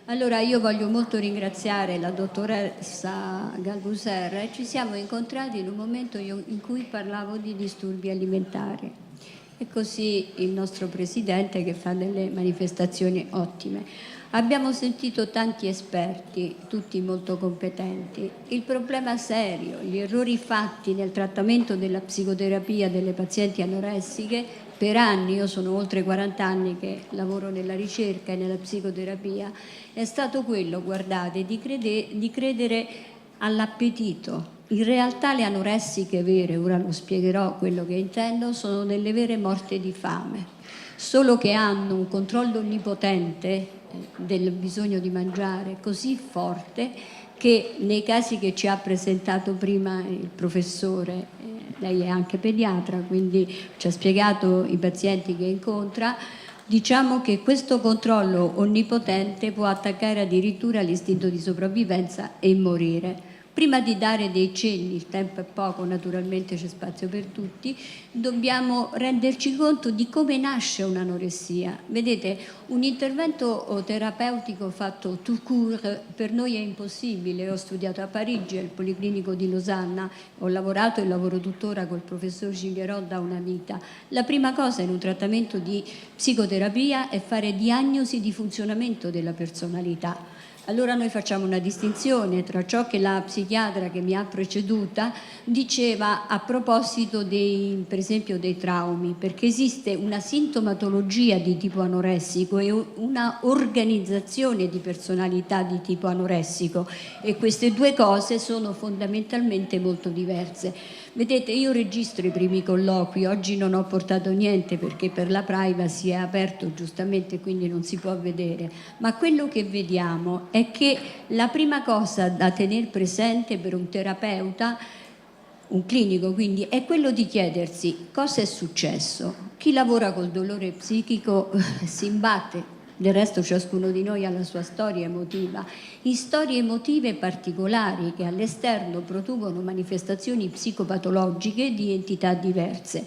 Allora io voglio molto ringraziare la dottoressa Galbuser. Ci siamo incontrati in un momento in cui parlavo di disturbi alimentari e così il nostro presidente che fa delle manifestazioni ottime. Abbiamo sentito tanti esperti, tutti molto competenti. Il problema serio, gli errori fatti nel trattamento della psicoterapia delle pazienti anoressiche per anni, io sono oltre 40 anni che lavoro nella ricerca e nella psicoterapia, è stato quello, guardate, di credere all'appetito. In realtà le anoressiche vere, ora lo spiegherò quello che intendo, sono delle vere morte di fame, solo che hanno un controllo onnipotente del bisogno di mangiare così forte che nei casi che ci ha presentato prima il professore, lei è anche pediatra, quindi ci ha spiegato i pazienti che incontra, diciamo che questo controllo onnipotente può attaccare addirittura l'istinto di sopravvivenza e morire. Prima di dare dei cenni, il tempo è poco, naturalmente c'è spazio per tutti, dobbiamo renderci conto di come nasce un'anoressia. Vedete, un intervento terapeutico fatto tout court per noi è impossibile. Ho studiato a Parigi, al Policlinico di Losanna, ho lavorato e lavoro tuttora col professor Gingherò da una vita. La prima cosa in un trattamento di psicoterapia è fare diagnosi di funzionamento della personalità. Allora noi facciamo una distinzione tra ciò che la psichiatra che mi ha preceduta diceva a proposito per esempio dei traumi, perché esiste una sintomatologia di tipo anoressico e una organizzazione di personalità di tipo anoressico e queste due cose sono fondamentalmente molto diverse. Vedete, io registro i primi colloqui, oggi non ho portato niente perché per la privacy è aperto giustamente, quindi non si può vedere, ma quello che vediamo è che la prima cosa da tenere presente per un terapeuta, un clinico quindi, è quello di chiedersi cosa è successo. Chi lavora col dolore psichico si imbatte. Del resto ciascuno di noi ha la sua storia emotiva, in storie emotive particolari che all'esterno producono manifestazioni psicopatologiche di entità diverse.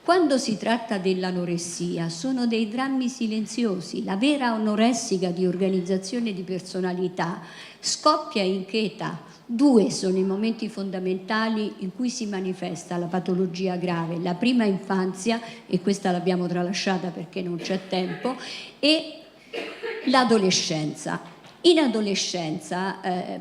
Quando si tratta dell'anoressia sono dei drammi silenziosi, la vera anoressica di organizzazione di personalità scoppia in che età? Due sono i momenti fondamentali in cui si manifesta la patologia grave, la prima infanzia, e questa l'abbiamo tralasciata perché non c'è tempo, e l'adolescenza. In adolescenza,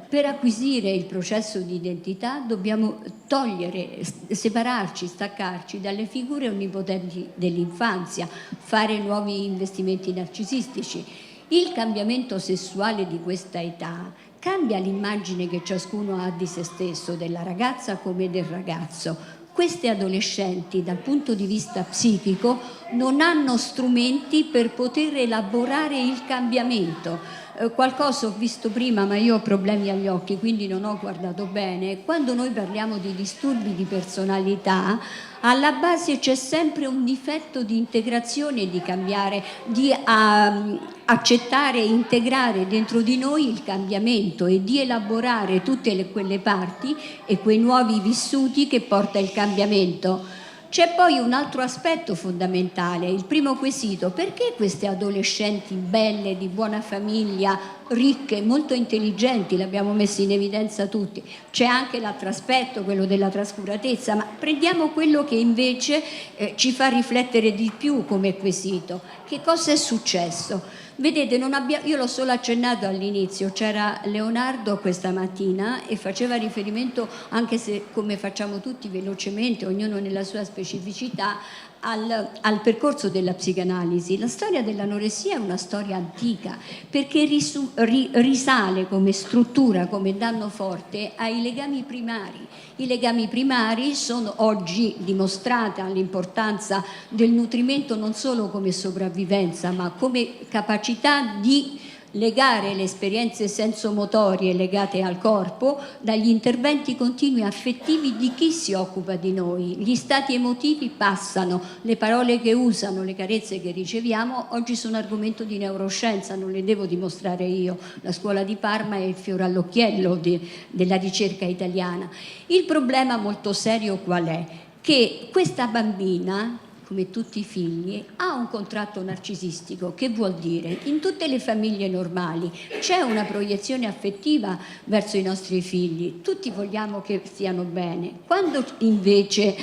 per acquisire il processo di identità dobbiamo togliere, separarci, staccarci dalle figure onnipotenti dell'infanzia, fare nuovi investimenti narcisistici. Il cambiamento sessuale di questa età cambia l'immagine che ciascuno ha di se stesso, della ragazza come del ragazzo. Queste adolescenti dal punto di vista psichico non hanno strumenti per poter elaborare il cambiamento. Qualcosa ho visto prima, ma io ho problemi agli occhi, quindi non ho guardato bene. Quando noi parliamo di disturbi di personalità, alla base c'è sempre un difetto di integrazione, di cambiare, di accettare e integrare dentro di noi il cambiamento e di elaborare tutte quelle parti e quei nuovi vissuti che porta il cambiamento. C'è poi un altro aspetto fondamentale, il primo quesito: perché queste adolescenti belle, di buona famiglia, ricche, molto intelligenti, l'abbiamo messo in evidenza tutti? C'è anche l'altro aspetto, quello della trascuratezza, ma prendiamo quello che invece ci fa riflettere di più come quesito. Che cosa è successo? Vedete, io l'ho solo accennato all'inizio, c'era Leonardo questa mattina e faceva riferimento, anche se come facciamo tutti velocemente, ognuno nella sua specificità, al percorso della psicanalisi. La storia dell'anoressia è una storia antica perché risale come struttura, come danno forte ai legami primari. I legami primari sono oggi dimostrata l'importanza del nutrimento non solo come sopravvivenza ma come capacità di legare le esperienze sensomotorie legate al corpo dagli interventi continui affettivi di chi si occupa di noi. Gli stati emotivi passano, le parole che usano, le carezze che riceviamo oggi sono argomento di neuroscienza, non le devo dimostrare io, la scuola di Parma è il fiore all'occhiello della ricerca italiana. Il problema molto serio qual è? Che questa bambina come tutti i figli, ha un contratto narcisistico. Che vuol dire? In tutte le famiglie normali c'è una proiezione affettiva verso i nostri figli, tutti vogliamo che stiano bene. Quando invece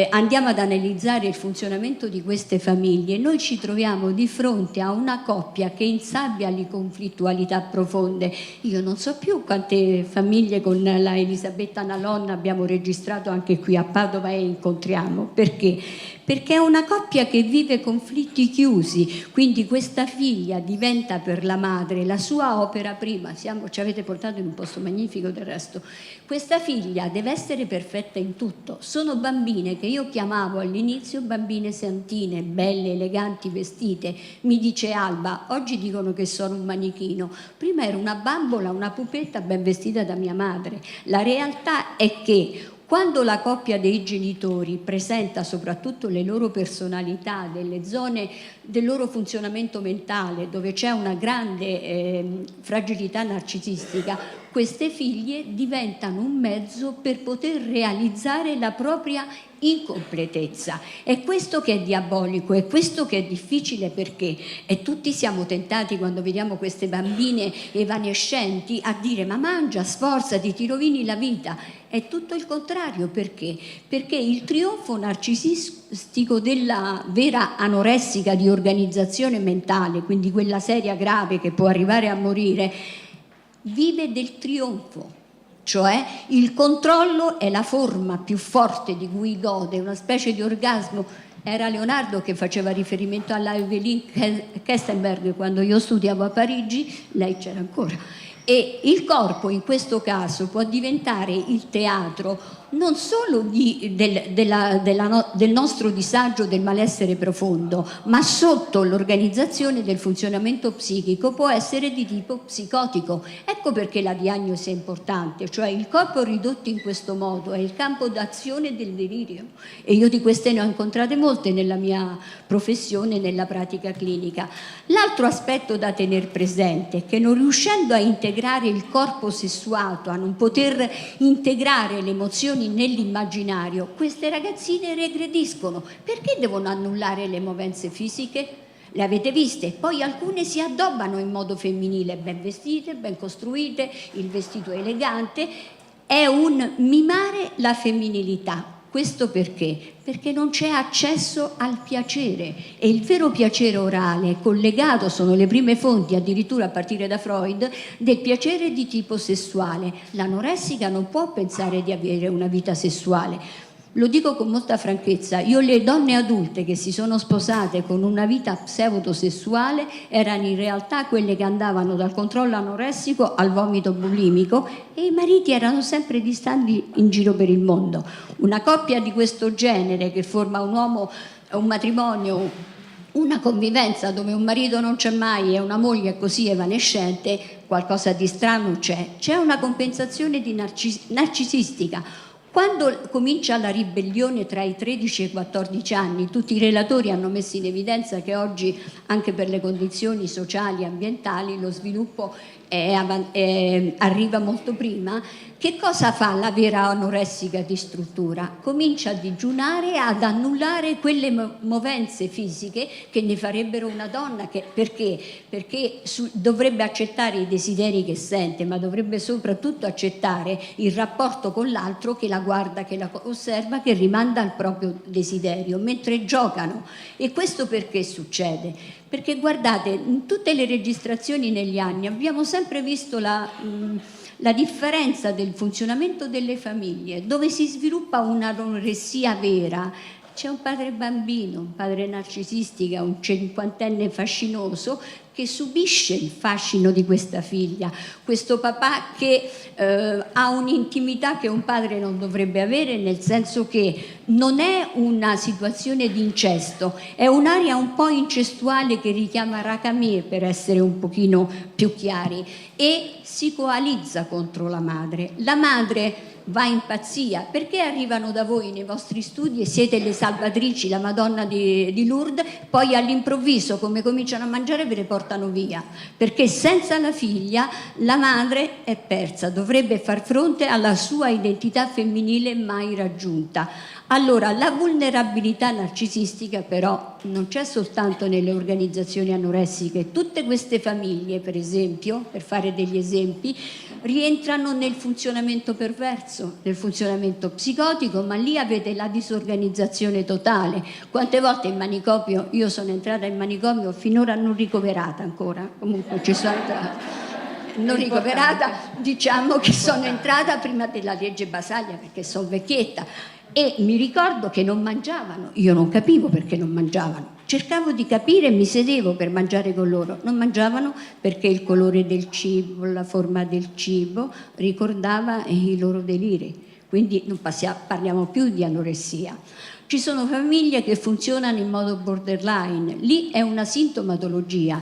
andiamo ad analizzare il funzionamento di queste famiglie, noi ci troviamo di fronte a una coppia che insabbia le conflittualità profonde. Io non so più quante famiglie con la Elisabetta Nalonna abbiamo registrato anche qui a Padova e incontriamo. Perché? Perché è una coppia che vive conflitti chiusi, quindi questa figlia diventa per la madre la sua opera prima. Ci avete portato in un posto magnifico del resto. Questa figlia deve essere perfetta in tutto. Sono bambine che io chiamavo all'inizio bambine santine, belle, eleganti, vestite. Mi dice Alba, oggi dicono che sono un manichino. Prima ero una bambola, una pupetta ben vestita da mia madre. La realtà è che quando la coppia dei genitori presenta soprattutto le loro personalità, delle zone del loro funzionamento mentale dove c'è una grande fragilità narcisistica, queste figlie diventano un mezzo per poter realizzare la propria incompletezza. È questo che è diabolico, è questo che è difficile, perché tutti siamo tentati quando vediamo queste bambine evanescenti a dire ma mangia, sforzati, ti rovini la vita. È tutto il contrario. Perché? Perché il trionfo narcisistico della vera anoressica di organizzazione mentale, quindi quella seria grave che può arrivare a morire, vive del trionfo. Cioè il controllo è la forma più forte di cui gode, una specie di orgasmo. Era Leonardo che faceva riferimento alla Evelyn Kestenberg quando io studiavo a Parigi, lei c'era ancora. E il corpo in questo caso può diventare il teatro non solo del nostro disagio, del malessere profondo, ma sotto l'organizzazione del funzionamento psichico può essere di tipo psicotico. Ecco perché la diagnosi è importante, cioè il corpo ridotto in questo modo è il campo d'azione del delirio, e io di queste ne ho incontrate molte nella mia professione, nella pratica clinica. L'altro aspetto da tenere presente è che non riuscendo a integrare il corpo sessuato, a non poter integrare le emozioni nell'immaginario, queste ragazzine regrediscono. Perché devono annullare le movenze fisiche? Le avete viste? Poi alcune si addobbano in modo femminile, ben vestite, ben costruite, il vestito è elegante, è un mimare la femminilità. Questo perché? Perché non c'è accesso al piacere, e il vero piacere orale è collegato, sono le prime fonti, addirittura a partire da Freud, del piacere di tipo sessuale. L'anoressica non può pensare di avere una vita sessuale. Lo dico con molta franchezza, io le donne adulte che si sono sposate con una vita pseudosessuale erano in realtà quelle che andavano dal controllo anoressico al vomito bulimico, e i mariti erano sempre distanti in giro per il mondo. Una coppia di questo genere che forma un matrimonio, una convivenza dove un marito non c'è mai e una moglie così evanescente, qualcosa di strano c'è una compensazione di narcisistica. Quando comincia la ribellione tra i 13 e i 14 anni, tutti i relatori hanno messo in evidenza che oggi, anche per le condizioni sociali e ambientali, lo sviluppo arriva molto prima. Che cosa fa la vera anoressica di struttura? Comincia a digiunare, ad annullare quelle movenze fisiche che ne farebbero una donna. Perché? Perché dovrebbe accettare i desideri che sente, ma dovrebbe soprattutto accettare il rapporto con l'altro che la guarda, che la osserva, che rimanda al proprio desiderio, mentre giocano. E questo perché succede? Perché guardate, in tutte le registrazioni negli anni abbiamo sempre visto la differenza del funzionamento delle famiglie, dove si sviluppa un'anoressia vera. C'è un padre bambino, un padre narcisistica, un cinquantenne fascinoso che subisce il fascino di questa figlia, questo papà che ha un'intimità che un padre non dovrebbe avere, nel senso che non è una situazione di incesto, è un'area un po' incestuale che richiama Racamé, per essere un pochino più chiari, e si coalizza contro la madre. La madre va in pazzia. Perché arrivano da voi nei vostri studi e siete le salvatrici, la Madonna di Lourdes, poi all'improvviso, come cominciano a mangiare, ve le portano via? Perché senza la figlia la madre è persa, dovrebbe far fronte alla sua identità femminile mai raggiunta. Allora, la vulnerabilità narcisistica però non c'è soltanto nelle organizzazioni anoressiche. Tutte queste famiglie, per esempio, per fare degli esempi, rientrano nel funzionamento perverso, nel funzionamento psicotico, ma lì avete la disorganizzazione totale. Quante volte in manicomio, io sono entrata in manicomio, finora non ricoverata ancora, comunque ci sono entrata. Non ricoverata, diciamo che sono entrata prima della legge Basaglia perché sono vecchietta e mi ricordo che non mangiavano, io non capivo perché non mangiavano, cercavo di capire e mi sedevo per mangiare con loro, non mangiavano perché il colore del cibo, la forma del cibo ricordava i loro deliri, quindi non parliamo più di anoressia. Ci sono famiglie che funzionano in modo borderline, lì è una sintomatologia.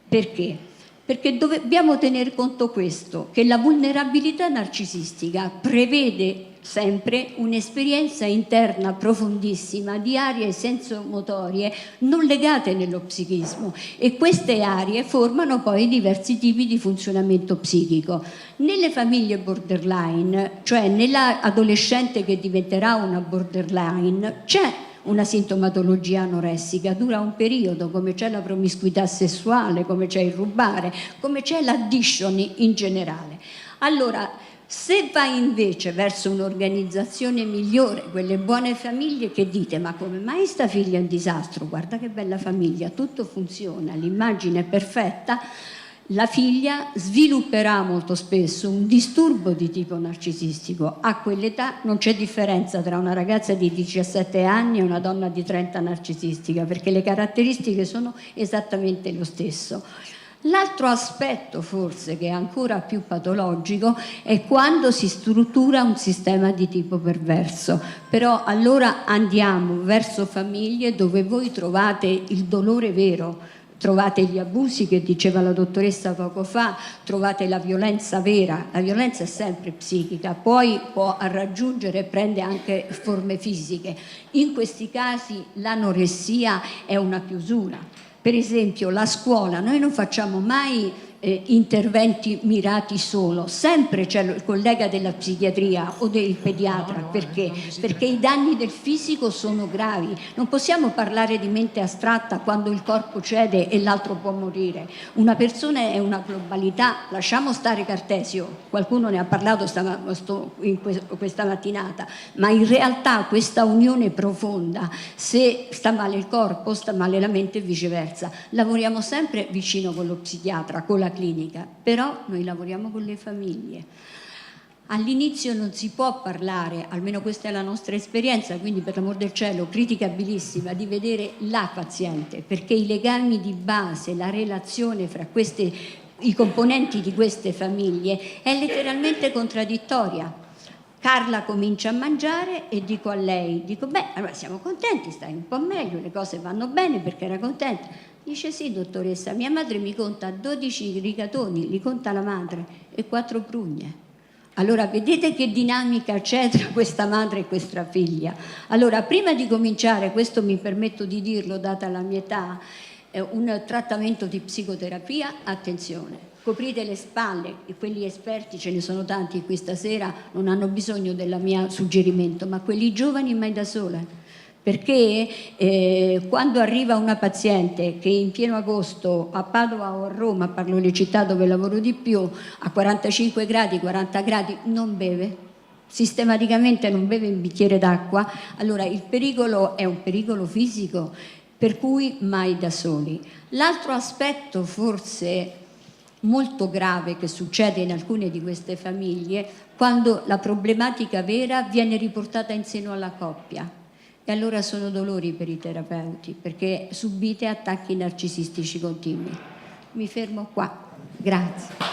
Perché? Perché dobbiamo tener conto questo, che la vulnerabilità narcisistica prevede sempre un'esperienza interna profondissima di aree sensomotorie non legate nello psichismo e queste aree formano poi diversi tipi di funzionamento psichico. Nelle famiglie borderline, cioè nell'adolescente che diventerà una borderline, c'è una sintomatologia anoressica, dura un periodo, come c'è la promiscuità sessuale, come c'è il rubare, come c'è l'addiction in generale. Allora, se vai invece verso un'organizzazione migliore, quelle buone famiglie che dite, ma come mai sta figlia è un disastro, guarda che bella famiglia, tutto funziona, l'immagine è perfetta, la figlia svilupperà molto spesso un disturbo di tipo narcisistico. A quell'età non c'è differenza tra una ragazza di 17 anni e una donna di 30 narcisistica, perché le caratteristiche sono esattamente lo stesso. L'altro aspetto forse che è ancora più patologico è quando si struttura un sistema di tipo perverso, però allora andiamo verso famiglie dove voi trovate il dolore vero, trovate gli abusi che diceva la dottoressa poco fa, trovate la violenza vera, la violenza è sempre psichica, poi può raggiungere e prende anche forme fisiche. In questi casi l'anoressia è una chiusura. Per esempio la scuola, noi non facciamo mai interventi mirati solo, sempre c'è il collega della psichiatria o del pediatra, perché? Perché i danni del fisico sono gravi, non possiamo parlare di mente astratta quando il corpo cede e l'altro può morire, una persona è una globalità, lasciamo stare Cartesio, qualcuno ne ha parlato questa mattinata, ma in realtà questa unione profonda, se sta male il corpo, sta male la mente e viceversa, lavoriamo sempre vicino con lo psichiatra, con la clinica, però noi lavoriamo con le famiglie. All'inizio non si può parlare, almeno questa è la nostra esperienza, quindi per l'amor del cielo, criticabilissima, di vedere la paziente, perché i legami di base, la relazione fra i componenti di queste famiglie è letteralmente contraddittoria. Carla comincia a mangiare e dico a lei, allora siamo contenti, stai un po' meglio, le cose vanno bene perché era contenta. Dice sì dottoressa, mia madre mi conta 12 rigatoni, li conta la madre, e 4 prugne. Allora vedete che dinamica c'è tra questa madre e questa figlia. Allora prima di cominciare, questo mi permetto di dirlo data la mia età, un trattamento di psicoterapia, attenzione, coprite le spalle, e quelli esperti ce ne sono tanti qui stasera, non hanno bisogno del mio suggerimento, ma quelli giovani mai da sole. Perché quando arriva una paziente che in pieno agosto a Padova o a Roma, parlo delle città dove lavoro di più, a 45 gradi, 40 gradi, non beve, sistematicamente non beve un bicchiere d'acqua, allora il pericolo è un pericolo fisico, per cui mai da soli. L'altro aspetto forse molto grave che succede in alcune di queste famiglie, quando la problematica vera viene riportata in seno alla coppia. E allora sono dolori per i terapeuti, perché subite attacchi narcisistici continui. Mi fermo qua. Grazie.